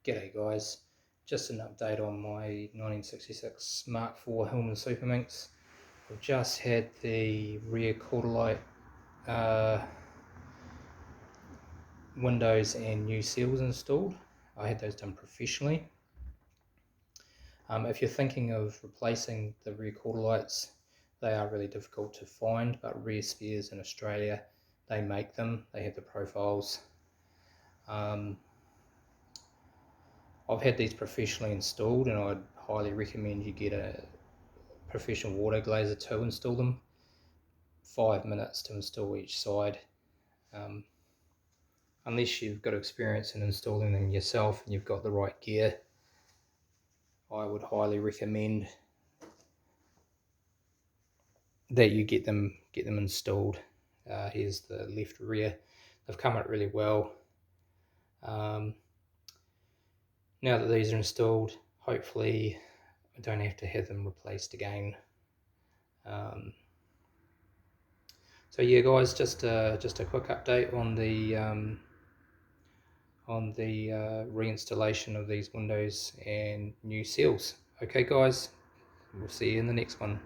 G'day guys, just an update on my 1966 Mark IV Hillman Superminx. I've just had the rear quarter light windows and new seals installed. I had those done professionally. If you're thinking of replacing the rear quarter lights, they are really difficult to find, but Rear Spares in Australia, they make them, they have the profiles. I've had these professionally installed, and I'd highly recommend you get a professional water glazer to install them. 5 minutes to install each side. Unless you've got experience in installing them yourself and you've got the right gear, I would highly recommend that you get them installed. Here's the left rear. They've come out really well. Now that these are installed, hopefully I don't have to have them replaced again. So yeah guys, just a quick update on the reinstallation of these windows and new seals. Okay guys, we'll see you in the next one.